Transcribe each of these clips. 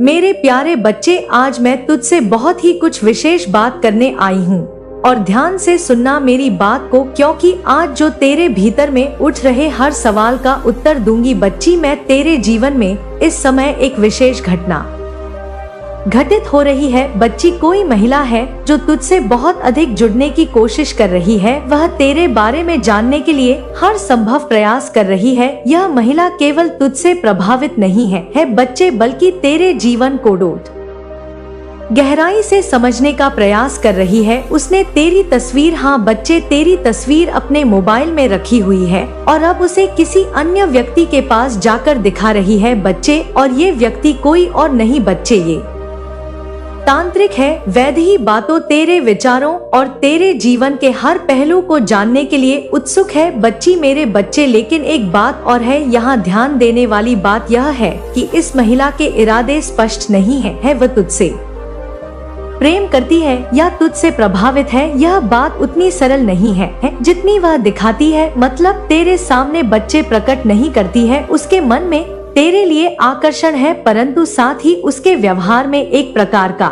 मेरे प्यारे बच्चे, आज मैं तुझसे बहुत ही कुछ विशेष बात करने आई हूँ और ध्यान से सुनना मेरी बात को, क्योंकि आज जो तेरे भीतर में उठ रहे हर सवाल का उत्तर दूंगी बच्ची मैं। तेरे जीवन में इस समय एक विशेष घटना घटित हो रही है बच्ची। कोई महिला है जो तुझसे बहुत अधिक जुड़ने की कोशिश कर रही है। वह तेरे बारे में जानने के लिए हर संभव प्रयास कर रही है। यह महिला केवल तुझसे प्रभावित नहीं है बच्चे, बल्कि तेरे जीवन को गहराई से समझने का प्रयास कर रही है। उसने तेरी तस्वीर, हाँ बच्चे, तेरी तस्वीर अपने मोबाइल में रखी हुई है और अब उसे किसी अन्य व्यक्ति के पास जाकर दिखा रही है बच्चे। और ये व्यक्ति कोई और नहीं बच्चे, ये तांत्रिक है। वैध ही बातों, तेरे विचारों और तेरे जीवन के हर पहलू को जानने के लिए उत्सुक है बच्ची, मेरे बच्चे। लेकिन एक बात और है, यहाँ ध्यान देने वाली बात यह है कि इस महिला के इरादे स्पष्ट नहीं है। वह तुझसे प्रेम करती है या तुझसे प्रभावित है, यह बात उतनी सरल नहीं है जितनी वह दिखाती है। मतलब तेरे सामने बच्चे प्रकट नहीं करती है उसके मन में तेरे लिए आकर्षण है, परंतु साथ ही उसके व्यवहार में एक प्रकार का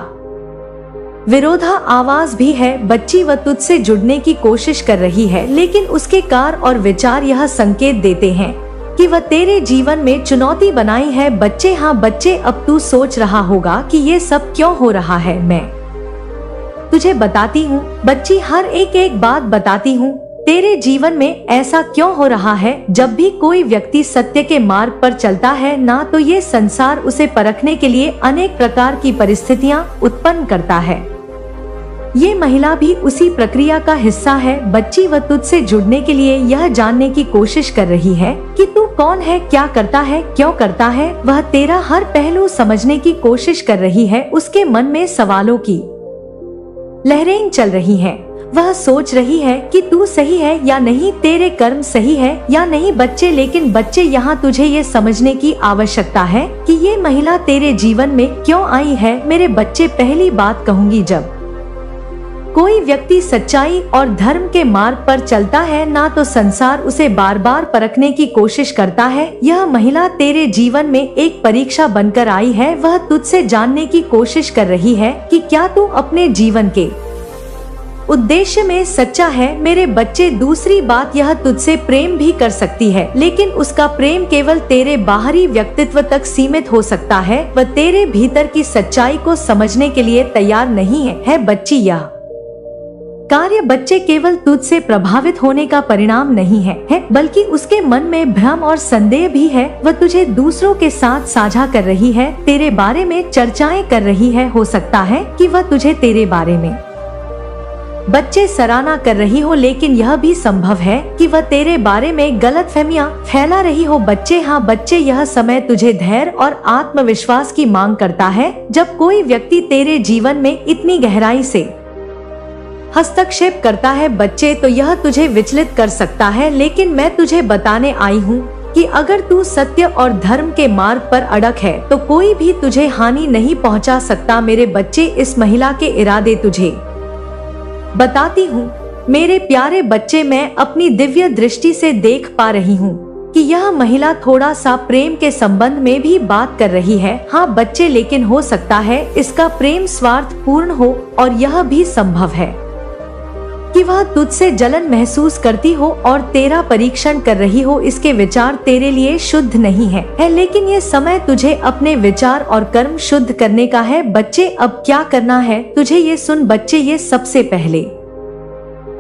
विरोधा आवाज भी है बच्ची। वह तुझसे जुड़ने की कोशिश कर रही है, लेकिन उसके कार्य और विचार यह संकेत देते हैं कि वह तेरे जीवन में चुनौती बनाई है बच्चे। हाँ बच्चे, अब तू सोच रहा होगा कि ये सब क्यों हो रहा है। मैं तुझे बताती हूँ बच्ची, हर एक बात बताती हूँ। तेरे जीवन में ऐसा क्यों हो रहा है? जब भी कोई व्यक्ति सत्य के मार्ग पर चलता है ना, तो ये संसार उसे परखने के लिए अनेक प्रकार की परिस्थितियाँ उत्पन्न करता है। ये महिला भी उसी प्रक्रिया का हिस्सा है बच्ची। वह तुझसे जुड़ने के लिए यह जानने की कोशिश कर रही है कि तू कौन है, क्या करता है, क्यों करता है। वह तेरा हर पहलू समझने की कोशिश कर रही है। उसके मन में सवालों की लहरें चल रही हैं। वह सोच रही है कि तू सही है या नहीं, तेरे कर्म सही है या नहीं बच्चे। लेकिन बच्चे, यहाँ तुझे ये समझने की आवश्यकता है कि ये महिला तेरे जीवन में क्यों आई है। मेरे बच्चे, पहली बात कहूँगी, जब कोई व्यक्ति सच्चाई और धर्म के मार्ग पर चलता है ना, तो संसार उसे बार बार परखने की कोशिश करता है। यह महिला तेरे जीवन में एक परीक्षा बनकर आई है। वह तुझसे जानने की कोशिश कर रही है कि क्या तू अपने जीवन के उद्देश्य में सच्चा है। मेरे बच्चे, दूसरी बात, यह तुझसे प्रेम भी कर सकती है, लेकिन उसका प्रेम केवल तेरे बाहरी व्यक्तित्व तक सीमित हो सकता है। वह तेरे भीतर की सच्चाई को समझने के लिए तैयार नहीं है बच्ची। यह कार्य बच्चे केवल तुझसे प्रभावित होने का परिणाम नहीं है, बल्कि उसके मन में भ्रम और संदेह भी है। वह तुझे दूसरों के साथ साझा कर रही है, तेरे बारे में चर्चाएं कर रही है। हो सकता है कि वह तुझे तेरे बारे में बच्चे सराहना कर रही हो, लेकिन यह भी संभव है कि वह तेरे बारे में गलतफहमियां फैला रही हो बच्चे। हाँ बच्चे, यह समय तुझे धैर्य और आत्मविश्वास की मांग करता है। जब कोई व्यक्ति तेरे जीवन में इतनी गहराई से हस्तक्षेप करता है बच्चे, तो यह तुझे विचलित कर सकता है। लेकिन मैं तुझे बताने आई हूँ कि अगर तू सत्य और धर्म के मार्ग पर अड़ग है, तो कोई भी तुझे हानि नहीं पहुँचा सकता। मेरे बच्चे, इस महिला के इरादे तुझे बताती हूँ। मेरे प्यारे बच्चे, मैं अपनी दिव्य दृष्टि से देख पा रही हूँ कि यह महिला थोड़ा सा प्रेम के संबंध में भी बात कर रही है। हाँ बच्चे, लेकिन हो सकता है इसका प्रेम स्वार्थ पूर्ण हो, और यह भी संभव है कि वह तुझसे जलन महसूस करती हो और तेरा परीक्षण कर रही हो। इसके विचार तेरे लिए शुद्ध नहीं है, लेकिन ये समय तुझे अपने विचार और कर्म शुद्ध करने का है बच्चे। अब क्या करना है तुझे, ये सुन बच्चे। ये सबसे पहले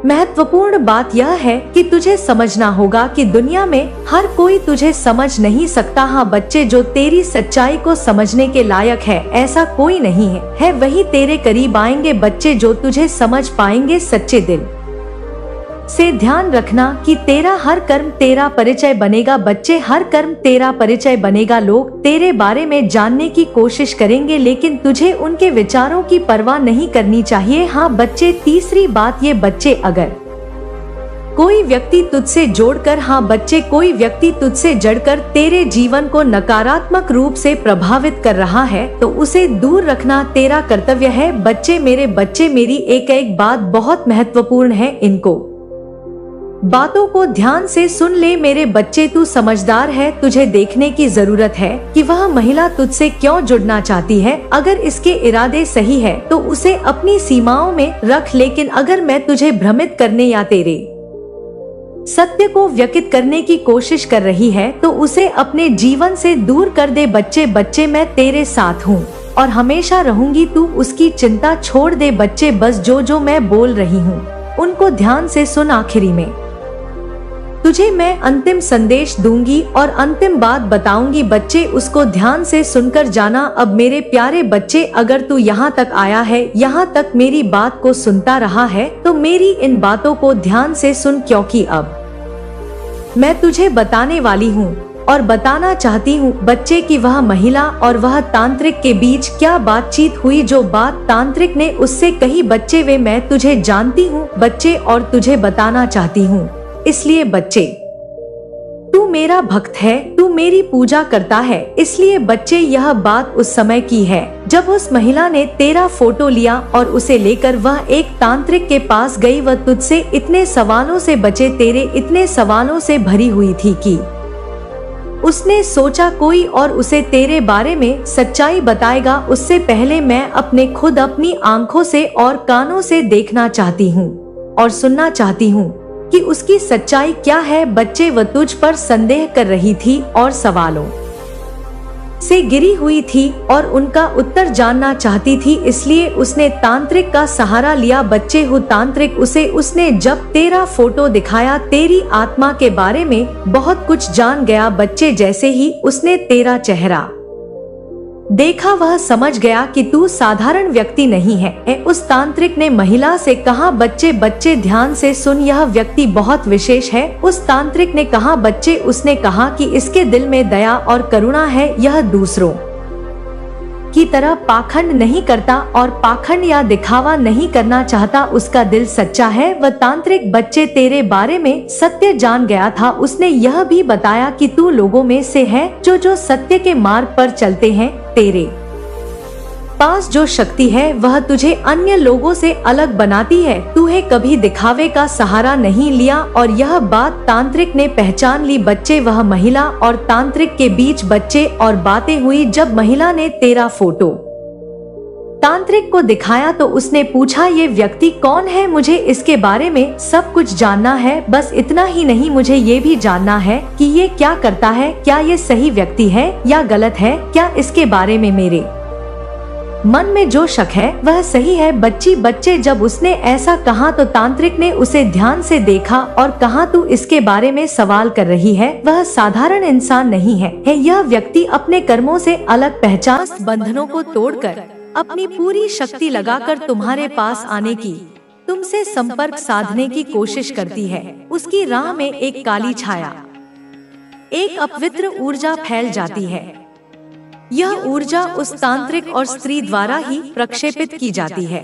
महत्वपूर्ण बात यह है कि तुझे समझना होगा कि दुनिया में हर कोई तुझे समझ नहीं सकता। हाँ बच्चे, जो तेरी सच्चाई को समझने के लायक है, ऐसा कोई नहीं है वही तेरे करीब आएंगे बच्चे, जो तुझे समझ पाएंगे सच्चे दिल से। ध्यान रखना कि तेरा हर कर्म तेरा परिचय बनेगा बच्चे, हर कर्म तेरा परिचय बनेगा। लोग तेरे बारे में जानने की कोशिश करेंगे, लेकिन तुझे उनके विचारों की परवाह नहीं करनी चाहिए। हाँ बच्चे, तीसरी बात ये बच्चे, अगर कोई व्यक्ति तुझसे जोड़कर, हाँ बच्चे, कोई व्यक्ति तुझसे जड़कर तेरे जीवन को नकारात्मक रूप से प्रभावित कर रहा है, तो उसे दूर रखना तेरा कर्तव्य है बच्चे। मेरे बच्चे, मेरी एक बात बहुत महत्वपूर्ण है, इनको बातों को ध्यान से सुन ले मेरे बच्चे, तू समझदार है। तुझे देखने की जरूरत है कि वह महिला तुझसे क्यों जुड़ना चाहती है। अगर इसके इरादे सही है तो उसे अपनी सीमाओं में रख, लेकिन अगर मैं तुझे भ्रमित करने या तेरे सत्य को व्यक्त करने की कोशिश कर रही है तो उसे अपने जीवन से दूर कर दे। बच्चे बच्चे, मैं तेरे साथ हूँ और हमेशा रहूंगी, तू उसकी चिंता छोड़ दे। बच्चे बस जो मैं बोल रही हूँ उनको ध्यान से सुन। आखिरी में तुझे मैं अंतिम संदेश दूंगी और अंतिम बात बताऊंगी। बच्चे उसको ध्यान से सुनकर जाना। अब मेरे प्यारे बच्चे, अगर तू यहाँ तक आया है, यहाँ तक मेरी बात को सुनता रहा है, तो मेरी इन बातों को ध्यान से सुन, क्योंकि अब मैं तुझे बताने वाली हूँ और बताना चाहती हूँ बच्चे कि वह महिला और वह तांत्रिक के बीच क्या बातचीत हुई। जो बात तांत्रिक ने उससे कही बच्चे, वे मैं तुझे जानती हूँ बच्चे और तुझे बताना चाहती हूँ। इसलिए बच्चे, तू मेरा भक्त है, तू मेरी पूजा करता है। इसलिए बच्चे, यह बात उस समय की है जब उस महिला ने तेरा फोटो लिया और उसे लेकर वह एक तांत्रिक के पास गई। वह तुझसे इतने सवालों से बचे, तेरे इतने सवालों से भरी हुई थी कि उसने सोचा कोई और उसे तेरे बारे में सच्चाई बताएगा। उससे पहले मैं अपने खुद अपनी आंखों से और कानों से देखना चाहती हूँ और सुनना चाहती हूँ कि उसकी सच्चाई क्या है। बच्चे, वह तुझ पर संदेह कर रही थी और सवालों से घिरी हुई थी और उनका उत्तर जानना चाहती थी, इसलिए उसने तांत्रिक का सहारा लिया। बच्चे हो तांत्रिक, उसने जब तेरा फोटो दिखाया, तेरी आत्मा के बारे में बहुत कुछ जान गया। बच्चे, जैसे ही उसने तेरा चेहरा देखा वह समझ गया कि तू साधारण व्यक्ति नहीं है। उस तांत्रिक ने महिला से कहा, बच्चे बच्चे ध्यान से सुन, यह व्यक्ति बहुत विशेष है। उस तांत्रिक ने कहा, बच्चे, उसने कहा कि इसके दिल में दया और करुणा है, यह दूसरों की तरह पाखंड नहीं करता और पाखंड या दिखावा नहीं करना चाहता। उसका दिल सच्चा है। वह तांत्रिक बच्चे तेरे बारे में सत्य जान गया था। उसने यह भी बताया कि तू लोगों में से है जो सत्य के मार्ग पर चलते हैं। तेरे पास जो शक्ति है वह तुझे अन्य लोगों से अलग बनाती है। तूहे कभी दिखावे का सहारा नहीं लिया और यह बात तांत्रिक ने पहचान ली। बच्चे, वह महिला और तांत्रिक के बीच बच्चे और बातें हुई। जब महिला ने तेरा फोटो तांत्रिक को दिखाया तो उसने पूछा, ये व्यक्ति कौन है? मुझे इसके बारे में सब कुछ जानना है। बस इतना ही नहीं, मुझे ये भी जानना है कि ये क्या करता है, क्या ये सही व्यक्ति है या गलत है, क्या इसके बारे में मेरे मन में जो शक है वह सही है। बच्चे, जब उसने ऐसा कहा तो तांत्रिक ने उसे ध्यान से देखा और कहा, तू इसके बारे में सवाल कर रही है, वह साधारण इंसान नहीं है। यह व्यक्ति अपने कर्मों से अलग पहचान बंधनों को तोड़कर अपनी पूरी शक्ति लगाकर तुम्हारे पास आने की, तुमसे संपर्क साधने की कोशिश करती है। उसकी राह में एक काली छाया, एक अपवित्र ऊर्जा फैल जाती है। यह ऊर्जा उस तांत्रिक और स्त्री द्वारा ही प्रक्षेपित की जाती है।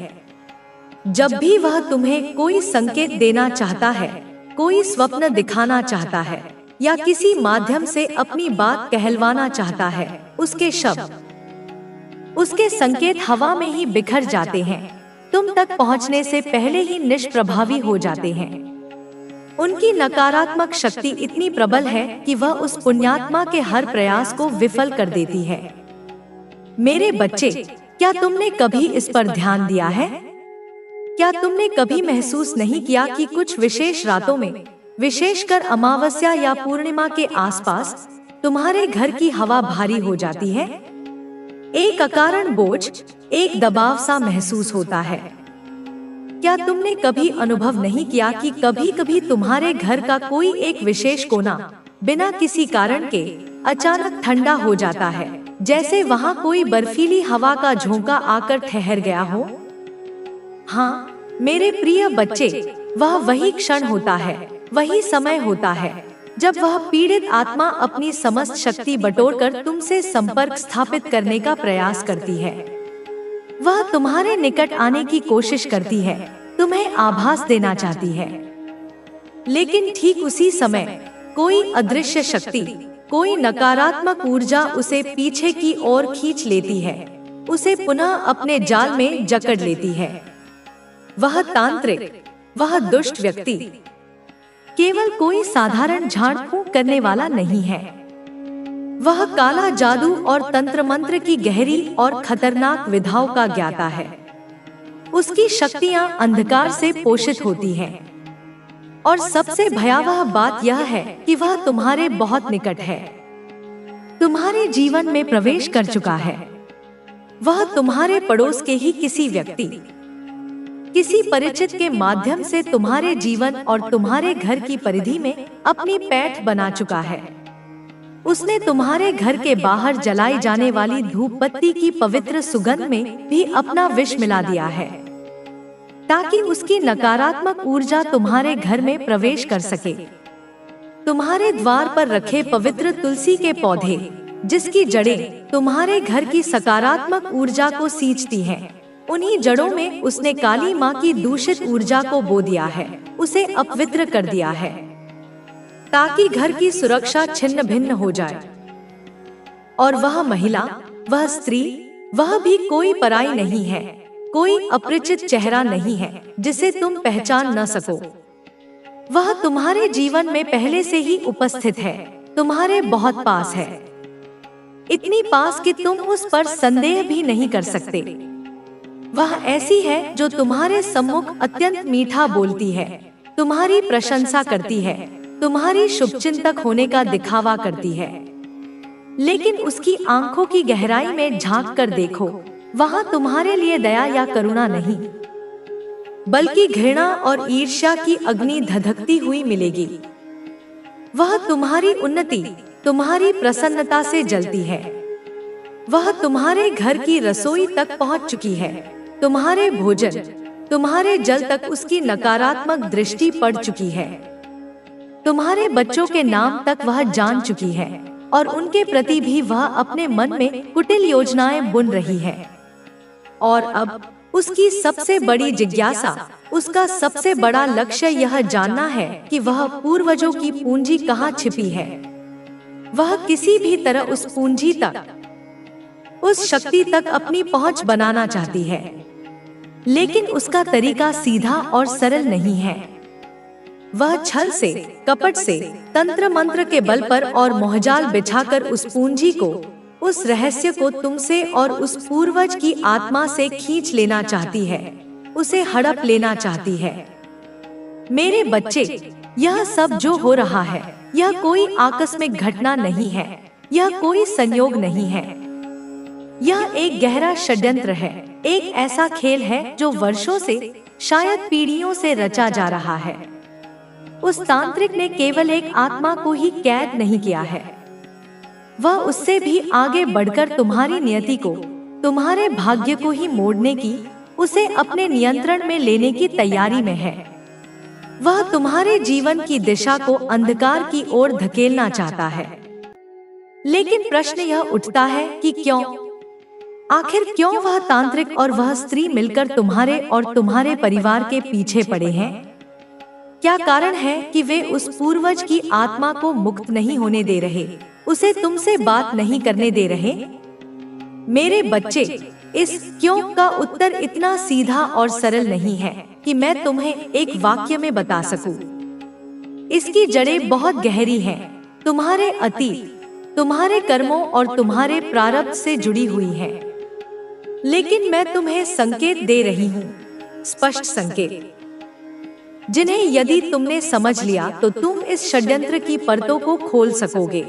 जब भी वह तुम्हें कोई संकेत देना चाहता है, कोई स्वप्न दिखाना चाहता है या किसी माध्यम से अपनी बात कहलवाना चाहता है, उसके शब्द, उसके संकेत हवा में ही बिखर जाते हैं, तुम तक पहुंचने से पहले ही निष्प्रभावी हो जाते हैं। उनकी नकारात्मक शक्ति इतनी प्रबल है कि वह उस पुण्यात्मा के हर प्रयास को विफल कर देती है। मेरे बच्चे, क्या तुमने कभी इस पर ध्यान दिया है? क्या तुमने कभी महसूस नहीं किया कि कुछ विशेष रातों में, विशेषकर अमावस्या या पूर्णिमा के आसपास, तुम्हारे घर की हवा भारी हो जाती है? एक अकारण बोझ, एक दबाव सा महसूस होता है। क्या तुमने कभी अनुभव नहीं किया कि कभी-कभी तुम्हारे घर का कोई एक विशेष कोना बिना किसी कारण के अचानक ठंडा हो जाता है, जैसे वहाँ कोई बर्फीली हवा का झोंका आकर ठहर गया हो? हाँ मेरे प्रिय बच्चे, वह वही क्षण होता है, वही समय होता है जब वह पीड़ित आत्मा अपनी समस्त शक्ति बटोरकर तुमसे संपर्क स्थापित करने का प्रयास करती है। वह तुम्हारे निकट आने की कोशिश करती है, तुम्हें आभास देना चाहती है, लेकिन ठीक उसी समय कोई अदृश्य शक्ति, कोई नकारात्मक ऊर्जा उसे पीछे की ओर खींच लेती है, उसे पुनः अपने जाल में जकड़ लेती है। वह तांत्रिक, वह दुष्ट व्यक्ति, केवल कोई साधारण झाड़ फूंक करने वाला नहीं है। वह काला जादू और तंत्र मंत्र की गहरी और खतरनाक विधाओं का ज्ञाता है। उसकी शक्तियां अंधकार से पोषित होती हैं। और सबसे भयावह बात यह है कि वह तुम्हारे बहुत निकट है, तुम्हारे जीवन में प्रवेश कर चुका है। वह तुम्हारे पड़ोस के ही किसी व्यक्ति, किसी परिचित के माध्यम से तुम्हारे जीवन और तुम्हारे घर की परिधि में अपनी पैठ बना चुका है। उसने तुम्हारे घर के बाहर जलाई जाने वाली धूप बत्ती की पवित्र सुगंध में भी अपना विष मिला दिया है, ताकि उसकी नकारात्मक ऊर्जा तुम्हारे घर में प्रवेश कर सके। तुम्हारे द्वार पर रखे पवित्र तुलसी के पौधे, जिसकी जड़ें तुम्हारे घर की सकारात्मक ऊर्जा को सींचती हैं, उन्हीं जड़ों में उसने काली माँ की दूषित ऊर्जा को बो दिया है, उसे अपवित्र कर दिया है, ताकि घर की सुरक्षा छिन्न भिन्न हो जाए। और वह महिला, वह स्त्री, वह भी कोई पराई नहीं है, कोई अपरिचित चेहरा नहीं है जिसे तुम पहचान न सको। वह तुम्हारे जीवन में पहले से ही उपस्थित है, तुम्हारे बहुत पास है, इतनी पास कि तुम उस पर संदेह भी नहीं कर सकते। वह ऐसी है जो तुम्हारे सम्मुख अत्यंत मीठा बोलती है, तुम्हारी प्रशंसा करती है, तुम्हारी शुभचिंतक होने का दिखावा करती है। लेकिन उसकी आंखों की गहराई में झांक कर देखो, वहां तुम्हारे लिए दया या करुणा नहीं, बल्कि घृणा और ईर्ष्या की अग्नि धधकती हुई मिलेगी। वह तुम्हारी उन्नति, तुम्हारी प्रसन्नता से जलती है। वह तुम्हारे घर की रसोई तक पहुंच चुकी है, तुम्हारे भोजन, तुम्हारे जल तक उसकी नकारात्मक दृष्टि पड़ चुकी है। तुम्हारे बच्चों के नाम तक वह जान चुकी है और उनके प्रति भी वह अपने मन में कुटिल योजनाएं बुन रही है। और अब उसकी सबसे बड़ी जिज्ञासा, उसका सबसे बड़ा लक्ष्य यह जानना है कि वह पूर्वजों की पूंजी कहाँ छिपी है। वह किसी भी तरह उस पूंजी तक, उस शक्ति तक अपनी पहुंच बनाना चाहती है, लेकिन उसका तरीका सीधा और सरल नहीं है। वह छल से, कपट से, तंत्र मंत्र के बल पर और मोहजाल बिछाकर उस पूंजी को, उस रहस्य को तुमसे और उस पूर्वज की आत्मा से खींच लेना चाहती है, उसे हड़प लेना चाहती है। मेरे बच्चे, यह सब जो हो रहा है, यह कोई आकस्मिक घटना नहीं है, यह कोई संयोग नहीं है। यह एक गहरा षड्यंत्र है, एक ऐसा खेल है जो वर्षों से, शायद पीढ़ियों से रचा जा रहा है। उस तांत्रिक ने केवल एक आत्मा को ही कैद नहीं किया है, वह उससे भी आगे बढ़कर तुम्हारी नियति को, तुम्हारे भाग्य को ही मोड़ने की, उसे अपने नियंत्रण में लेने की तैयारी में है। वह तुम्हारे जीवन की दिशा को अंधकार की ओर धकेलना चाहता है। लेकिन प्रश्न यह उठता है कि क्यों? आखिर क्यों वह तांत्रिक और वह स्त्री मिलकर तुम्हारे और तुम्हारे परिवार के पीछे पड़े हैं? क्या कारण है कि वे उस पूर्वज की आत्मा को मुक्त नहीं होने दे रहे, उसे तुमसे बात नहीं करने दे रहे? मेरे बच्चे, इस क्यों का उत्तर इतना सीधा और सरल नहीं है कि मैं तुम्हें एक वाक्य में बता सकूं। इसकी जड़ें बहुत गहरी हैं, तुम्हारे अतीत, तुम्हारे कर्मों और तुम्हारे प्रारब्ध से जुड़ी हुई हैं। लेकिन मैं तुम्हें संकेत दे रही हूँ, स्पष्ट संकेत, जिन्हें यदि तुमने समझ लिया तो तुम इस षड्यंत्र की परतों को खोल सकोगे।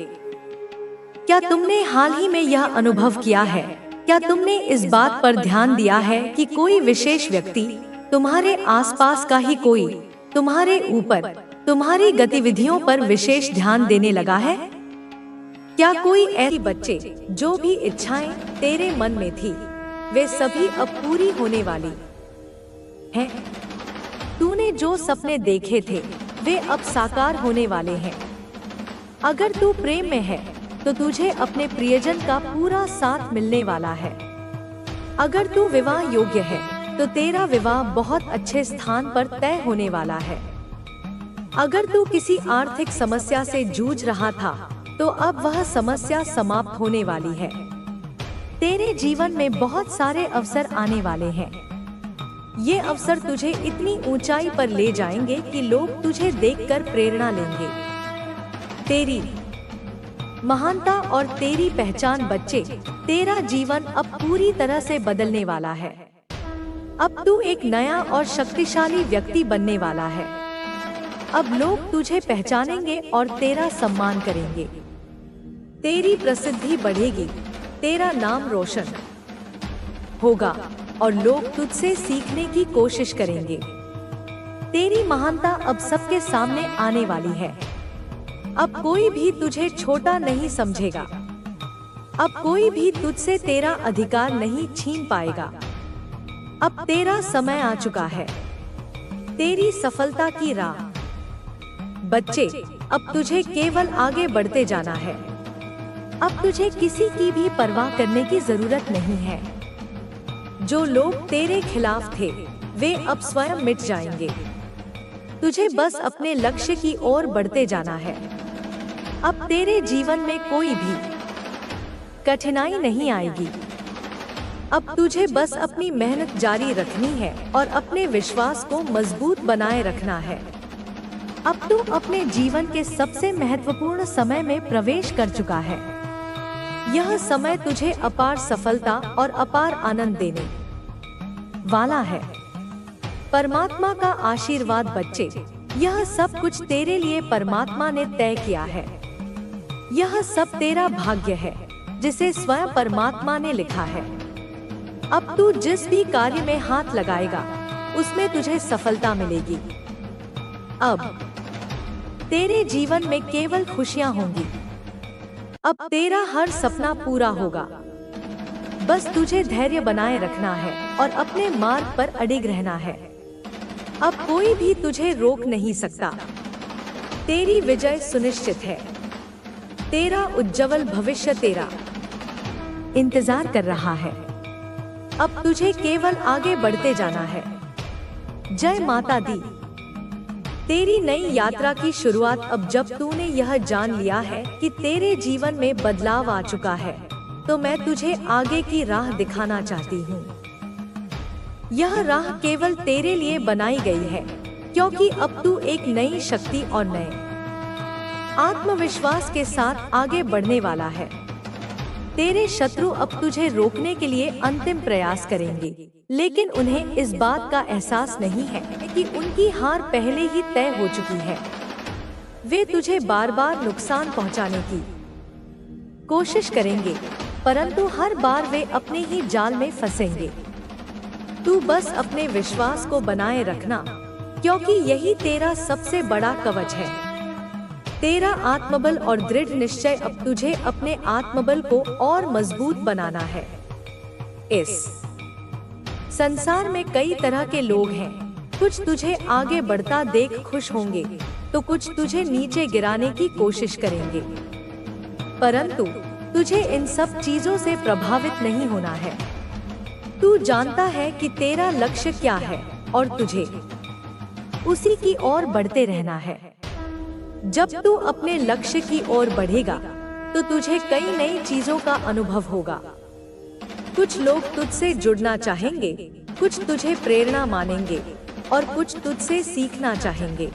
क्या तुमने हाल ही में यह अनुभव किया है? क्या तुमने इस बात पर ध्यान दिया है कि कोई विशेष व्यक्ति, तुम्हारे आसपास का ही कोई, तुम्हारे ऊपर, तुम्हारी गतिविधियों पर विशेष ध्यान देने लगा है? क्या कोई ऐसी बच्चे, जो भी इच्छाएं तेरे मन में थी, वे सभी अब पूरी होने वाली हैं? तूने जो सपने देखे थे, वे अब साकार होने वाले हैं। अगर तू प्रेम में है, तो तुझे अपने प्रियजन का पूरा साथ मिलने वाला है। अगर तू विवाह योग्य है, तो तेरा विवाह बहुत अच्छे स्थान पर तय होने वाला है। अगर तू किसी आर्थिक समस्या से जूझ रहा था, तो अब वह समस्या समाप्त होने वाली है। तेरे जीवन में बहुत सारे अवसर आने वाले हैं। ये अवसर तुझे इतनी ऊंचाई पर ले जाएंगे कि लोग तुझे देखकर प्रेरणा लेंगे। तेरी महानता और तेरी पहचान बच्चे, तेरा जीवन अब पूरी तरह से बदलने वाला है। अब तू एक नया और शक्तिशाली व्यक्ति बनने वाला है। अब लोग तुझे पहचानेंगे और तेरा सम्मान करेंगे। तेरी प्रसिद्धि बढ़ेगी, तेरा नाम रोशन होगा और लोग तुझसे सीखने की कोशिश करेंगे। तेरी महानता अब सबके सामने आने वाली है। अब कोई भी तुझे छोटा नहीं समझेगा। अब कोई भी तुझसे तेरा अधिकार नहीं छीन पाएगा। अब तेरा समय आ चुका है, तेरी सफलता की राह। बच्चे, अब तुझे केवल आगे बढ़ते जाना है। अब तुझे किसी की भी परवाह करने की जरूरत नहीं है। जो लोग तेरे खिलाफ थे, वे अब स्वयं मिट जाएंगे। तुझे बस अपने लक्ष्य की ओर बढ़ते जाना है। अब तेरे जीवन में कोई भी कठिनाई नहीं आएगी। अब तुझे बस अपनी मेहनत जारी रखनी है और अपने विश्वास को मजबूत बनाए रखना है। अब तू अपने जीवन के सबसे महत्वपूर्ण समय में प्रवेश कर चुका है। यह समय तुझे अपार सफलता और अपार आनंद देने वाला है। परमात्मा का आशीर्वाद बच्चे, यह सब कुछ तेरे लिए परमात्मा ने तय किया है। यह सब तेरा भाग्य है, जिसे स्वयं परमात्मा ने लिखा है। अब तू जिस भी कार्य में हाथ लगाएगा, उसमें तुझे सफलता मिलेगी। अब तेरे जीवन में केवल खुशियां होंगी। अब तेरा हर सपना पूरा होगा। बस तुझे धैर्य बनाए रखना है और अपने मार्ग पर अडिग रहना है। अब कोई भी तुझे रोक नहीं सकता। तेरी विजय सुनिश्चित है। तेरा उज्जवल भविष्य तेरा इंतजार कर रहा है। अब तुझे केवल आगे बढ़ते जाना है। जय माता दी। तेरी नई यात्रा की शुरुआत अब जब तूने यह जान लिया है कि तेरे जीवन में बदलाव आ चुका है, तो मैं तुझे आगे की राह दिखाना चाहती हूँ। यह राह केवल तेरे लिए बनाई गई है, क्योंकि अब तू एक नई शक्ति और नए आत्मविश्वास के साथ आगे बढ़ने वाला है। तेरे शत्रु अब तुझे रोकने के लिए अंतिम प्रयास करेंगे, लेकिन उन्हें इस बात का एहसास नहीं है कि उनकी हार पहले ही तय हो चुकी है। वे तुझे बार बार नुकसान पहुंचाने की कोशिश करेंगे, परंतु हर बार वे अपने ही जाल में फंसेंगे। तू बस अपने विश्वास को बनाए रखना, क्योंकि यही तेरा सबसे बड़ा कवच है। तेरा आत्मबल और दृढ़ निश्चय अब तुझे अपने आत्मबल को और मजबूत बनाना है। इस संसार में कई तरह के लोग हैं। कुछ तुझे आगे बढ़ता देख खुश होंगे, तो कुछ तुझे नीचे गिराने की कोशिश करेंगे। परंतु तुझे इन सब चीजों से प्रभावित नहीं होना है। तू जानता है कि तेरा लक्ष्य क्या है और तुझे उसी की ओर बढ़ते रहना है। जब तू अपने लक्ष्य की ओर बढ़ेगा, तो तुझे कई नई चीजों का अनुभव होगा। कुछ लोग तुझसे जुड़ना चाहेंगे, कुछ तुझे प्रेरणा मानेंगे और कुछ तुझसे सीखना चाहेंगे।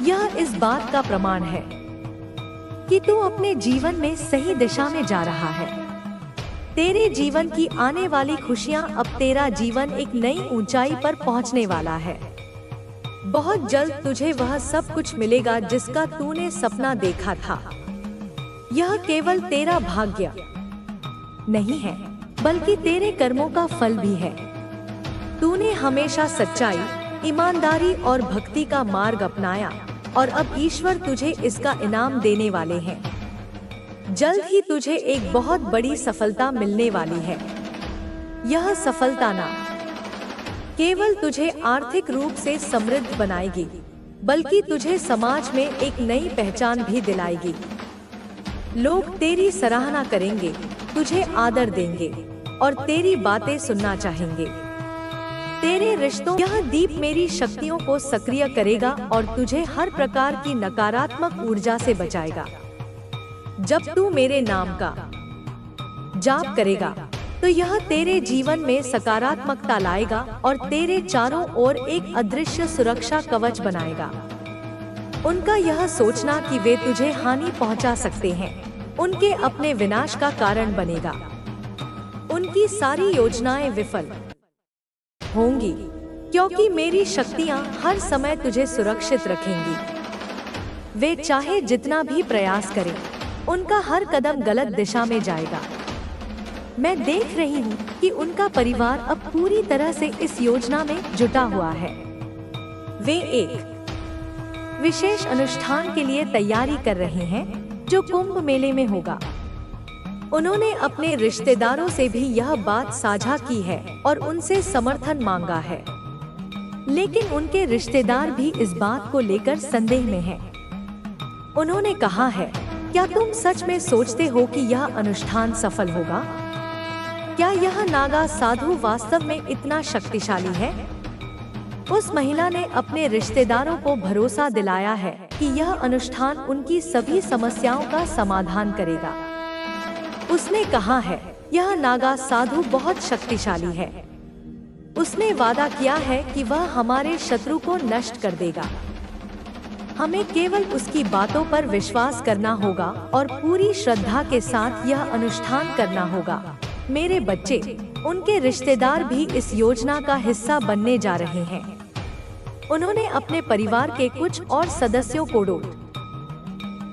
यह इस बात का प्रमाण है कि तू अपने जीवन में सही दिशा में जा रहा है। तेरे जीवन की आने वाली खुशियां, अब तेरा जीवन एक नई ऊंचाई पर पहुंचने वाला है। बहुत जल्द तुझे वह सब कुछ मिलेगा जिसका तूने सपना देखा था। यह केवल तेरा भाग्य नहीं है, बल्कि तेरे कर्मों का फल भी है। तूने हमेशा सच्चाई, ईमानदारी और भक्ति का मार्ग अपनाया और अब ईश्वर तुझे इसका इनाम देने वाले हैं। जल्द ही तुझे एक बहुत बड़ी सफलता मिलने वाली है। यह सफलता ना केवल तुझे आर्थिक रूप से समृद्ध बनाएगी, बल्कि तुझे समाज में एक नई पहचान भी दिलाएगी। लोग तेरी सराहना करेंगे, तुझे आदर देंगे और तेरी बातें सुनना चाहेंगे। तेरे रिश्तों, यह दीप मेरी शक्तियों को सक्रिय करेगा और तुझे हर प्रकार की नकारात्मक ऊर्जा से बचाएगा। जब तू मेरे नाम का जाप करेगा, तो यह तेरे जीवन में सकारात्मकता लाएगा और तेरे चारों ओर एक अदृश्य सुरक्षा कवच बनाएगा। उनका यह सोचना कि वे तुझे हानि पहुंचा सकते हैं, उनके अपने विनाश का कारण बनेगा। उनकी सारी योजनाएं विफल होंगी, क्योंकि मेरी शक्तियां हर समय तुझे सुरक्षित रखेंगी। वे चाहे जितना भी प्रयास करें, उनका हर कदम गलत दिशा में जाएगा। मैं देख रही हूँ कि उनका परिवार अब पूरी तरह से इस योजना में जुटा हुआ है। वे एक विशेष अनुष्ठान के लिए तैयारी कर रहे हैं जो कुंभ मेले में होगा। उन्होंने अपने रिश्तेदारों से भी यह बात साझा की है और उनसे समर्थन मांगा है, लेकिन उनके रिश्तेदार भी इस बात को लेकर संदेह में हैं। उन्होंने कहा है, क्या तुम सच में सोचते हो कि यह अनुष्ठान सफल होगा? क्या यह नागा साधु वास्तव में इतना शक्तिशाली है? उस महिला ने अपने रिश्तेदारों को भरोसा दिलाया है कि यह अनुष्ठान उनकी सभी समस्याओं का समाधान करेगा। उसने कहा है, यह नागा साधु बहुत शक्तिशाली है। उसने वादा किया है कि वह हमारे शत्रु को नष्ट कर देगा। हमें केवल उसकी बातों पर विश्वास करना होगा और पूरी श्रद्धा के साथ यह अनुष्ठान करना होगा। मेरे बच्चे, उनके रिश्तेदार भी इस योजना का हिस्सा बनने जा रहे हैं। उन्होंने अपने परिवार के कुछ और सदस्यों को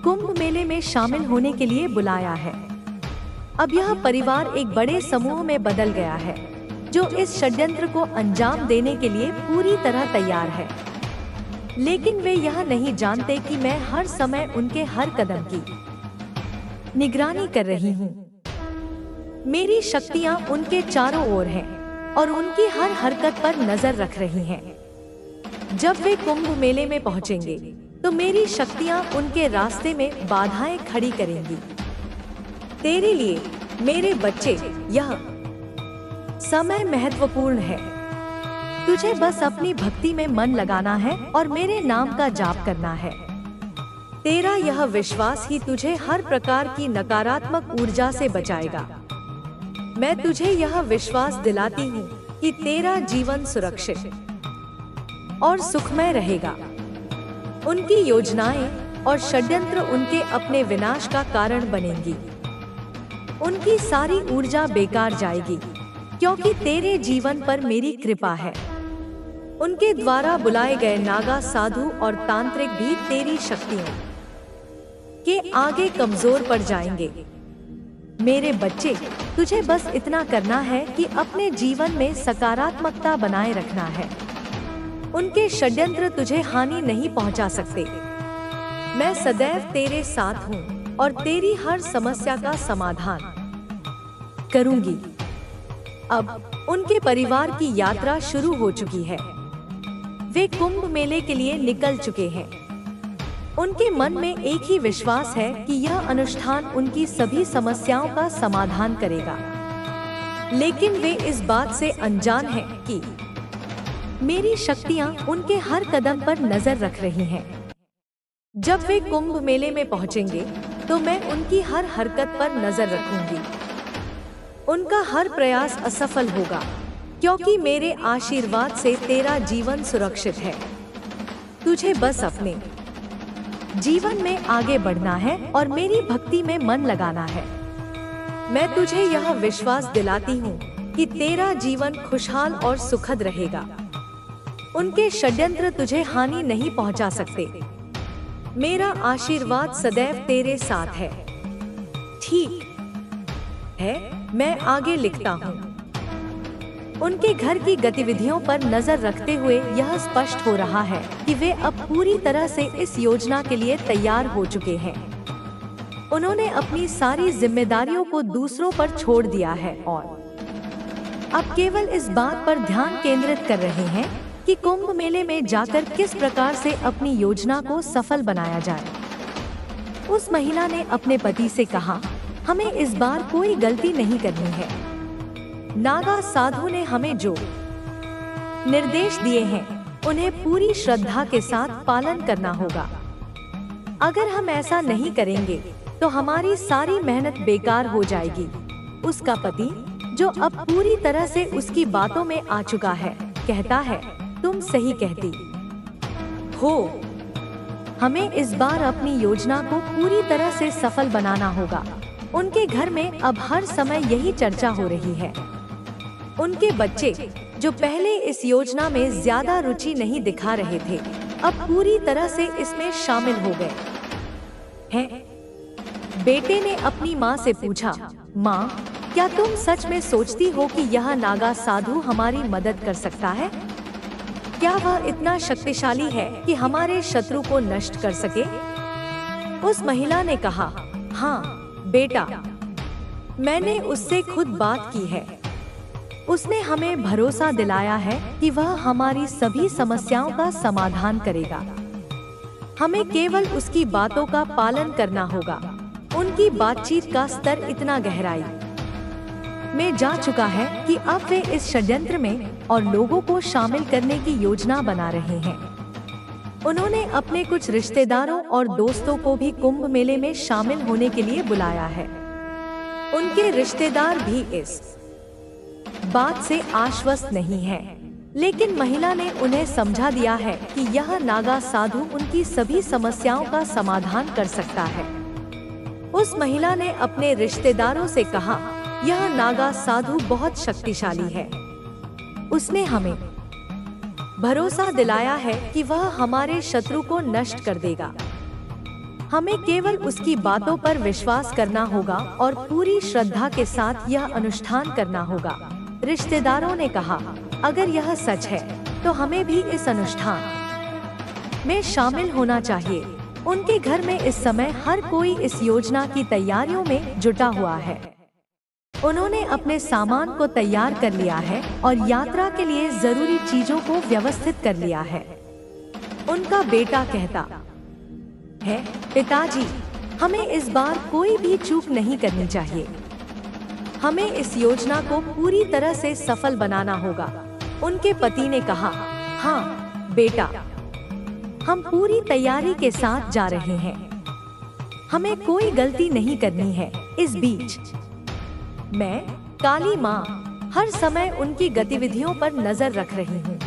कुंभ मेले में शामिल होने के लिए बुलाया है। अब यह परिवार एक बड़े समूह में बदल गया है, जो इस षड्यंत्र को अंजाम देने के लिए पूरी तरह तैयार है। लेकिन वे यह नहीं जानते कि मैं हर समय उनके हर कदम की निगरानी कर रही हूँ। मेरी शक्तियाँ उनके चारों ओर हैं और उनकी हर हरकत पर नजर रख रही हैं। जब वे कुंभ मेले में पहुँचेंगे, तो मेरी शक्तियाँ उनके रास्ते में बाधाएं खड़ी करेंगी। तेरे लिए मेरे बच्चे, यह समय महत्वपूर्ण है। तुझे बस अपनी भक्ति में मन लगाना है और मेरे नाम का जाप करना है। तेरा यह विश्वास ही तुझे हर प्रकार की नकारात्मक ऊर्जा से बचाएगा। मैं तुझे यह विश्वास दिलाती हूँ कि तेरा जीवन सुरक्षित और सुखमय रहेगा। उनकी योजनाएं और षड्यंत्र उनके अपने विनाश का कारण बनेंगी। उनकी सारी ऊर्जा बेकार जाएगी, क्योंकि तेरे जीवन पर मेरी कृपा है। उनके द्वारा बुलाए गए नागा साधु और तांत्रिक भी तेरी शक्तियों के आगे कमजोर पड़ जाएंगे। मेरे बच्चे, तुझे बस इतना करना है कि अपने जीवन में सकारात्मकता बनाए रखना है। उनके षड्यंत्र तुझे हानि नहीं पहुंचा सकते। मैं सदैव तेरे साथ हूँ और तेरी हर समस्या का समाधान करूंगी। अब उनके परिवार की यात्रा शुरू हो चुकी है। वे कुंभ मेले के लिए निकल चुके हैं। उनके मन में एक ही विश्वास है कि यह अनुष्ठान उनकी सभी समस्याओं का समाधान करेगा। लेकिन वे इस बात से अनजान हैं कि मेरी शक्तियां उनके हर कदम पर नजर रख रही हैं। जब वे कुंभ मेले में पहुंचेंगे, तो मैं उनकी हर हरकत पर नजर रखूंगी। उनका हर प्रयास असफल होगा, क्योंकि मेरे आशीर्वाद से तेरा जीवन सुरक्षित है। तुझे बस अपने जीवन में आगे बढ़ना है और मेरी भक्ति में मन लगाना है। मैं तुझे यह विश्वास दिलाती हूँ कि तेरा जीवन खुशहाल और सुखद रहेगा। उनके षड्यंत्र तुझे हानि नहीं पहुँचा सकते। मेरा आशीर्वाद सदैव तेरे साथ है। ठीक है, मैं आगे लिखता हूँ। उनके घर की गतिविधियों पर नजर रखते हुए यह स्पष्ट हो रहा है कि वे अब पूरी तरह से इस योजना के लिए तैयार हो चुके हैं। उन्होंने अपनी सारी जिम्मेदारियों को दूसरों पर छोड़ दिया है और अब केवल इस बात पर ध्यान केंद्रित कर रहे हैं कि कुंभ मेले में जाकर किस प्रकार से अपनी योजना को सफल बनाया जाए। उस महिला ने अपने पति से कहा, हमें इस बार कोई गलती नहीं करनी है। नागा साधु ने हमें जो निर्देश दिए हैं, उन्हें पूरी श्रद्धा के साथ पालन करना होगा। अगर हम ऐसा नहीं करेंगे, तो हमारी सारी मेहनत बेकार हो जाएगी। उसका पति, जो अब पूरी तरह से उसकी बातों में आ चुका है, कहता है, तुम सही कहती हो। हमें इस बार अपनी योजना को पूरी तरह से सफल बनाना होगा। उनके घर में अब हर समय यही चर्चा हो रही है। उनके बच्चे, जो पहले इस योजना में ज्यादा रुचि नहीं दिखा रहे थे, अब पूरी तरह से इसमें शामिल हो गए हैं। बेटे ने अपनी माँ से पूछा, माँ, क्या तुम सच में सोचती हो कि यह नागा साधु हमारी मदद कर सकता है? क्या वह इतना शक्तिशाली है कि हमारे शत्रु को नष्ट कर सके? उस महिला ने कहा, हाँ बेटा, मैंने उससे खुद बात की है। उसने हमें भरोसा दिलाया है कि वह हमारी सभी समस्याओं का समाधान करेगा। हमें केवल उसकी बातों का पालन करना होगा। उनकी बातचीत का स्तर इतना गहराई में जा चुका है कि अब वे इस षड्यंत्र में और लोगों को शामिल करने की योजना बना रहे हैं। उन्होंने अपने कुछ रिश्तेदारों और दोस्तों को भी कुंभ मेले में शामिल होने के लिए बुलाया है। उनके रिश्तेदार भी इस बात से आश्वस्त नहीं हैं, लेकिन महिला ने उन्हें समझा दिया है कि यह नागा साधु उनकी सभी समस्याओं का समाधान कर सकता है। उस महिला ने अपने रिश्तेदारों से कहा, यह नागा साधु बहुत शक्तिशाली है। उसने हमें भरोसा दिलाया है कि वह हमारे शत्रु को नष्ट कर देगा। हमें केवल उसकी बातों पर विश्वास करना होगा और पूरी श्रद्धा के साथ यह अनुष्ठान करना होगा। रिश्तेदारों ने कहा, अगर यह सच है तो हमें भी इस अनुष्ठान में शामिल होना चाहिए। उनके घर में इस समय हर कोई इस योजना की तैयारियों में जुटा हुआ है। उन्होंने अपने सामान को तैयार कर लिया है और यात्रा के लिए जरूरी चीजों को व्यवस्थित कर लिया है। उनका बेटा कहता है, पिताजी, हमें इस बार कोई भी चूक नहीं करनी चाहिए। हमें इस योजना को पूरी तरह से सफल बनाना होगा। उनके पति ने कहा, हाँ बेटा, हम पूरी तैयारी के साथ जा रहे हैं। हमें कोई गलती नहीं करनी है। इस बीच मैं, काली माँ, हर समय उनकी गतिविधियों पर नजर रख रही हूँ।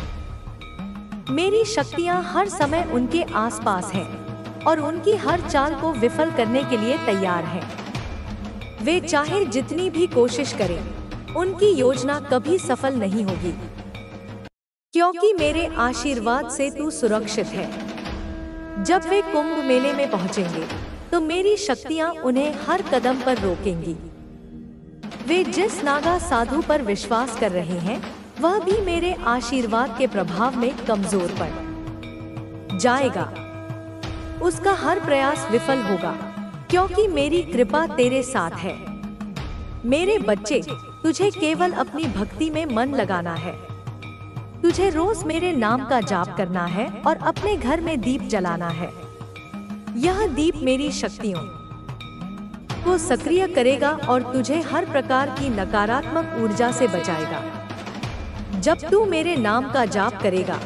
मेरी शक्तियाँ हर समय उनके आसपास हैं और उनकी हर चाल को विफल करने के लिए तैयार हैं। वे चाहे जितनी भी कोशिश करें, उनकी योजना कभी सफल नहीं होगी, क्योंकि मेरे आशीर्वाद से तू सुरक्षित है। जब वे कुंभ मेले में पहुंचेंगे, तो मेरी शक्तियां उन्हें हर कदम पर रोकेंगी। वे जिस नागा साधु पर विश्वास कर रहे हैं, वह भी मेरे आशीर्वाद के प्रभाव में कमजोर पड़ जाएगा। उसका हर प्रयास विफल होगा, क्योंकि मेरी कृपा तेरे साथ है। मेरे बच्चे, तुझे केवल अपनी भक्ति में मन लगाना है। तुझे रोज मेरे नाम का जाप करना है और अपने घर में दीप जलाना है। यह दीप मेरी शक्तियों को सक्रिय करेगा और तुझे हर प्रकार की नकारात्मक ऊर्जा से बचाएगा। जब तू मेरे नाम का जाप करेगा,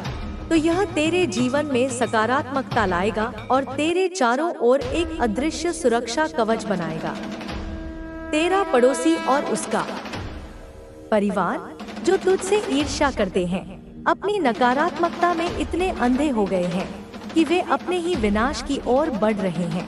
तो यह तेरे जीवन में सकारात्मकता लाएगा और तेरे चारों ओर एक अदृश्य सुरक्षा कवच बनाएगा। तेरा पड़ोसी और उसका परिवार, जो तुझसे ईर्ष्या करते हैं, अपनी नकारात्मकता में इतने अंधे हो गए हैं कि वे अपने ही विनाश की ओर बढ़ रहे हैं।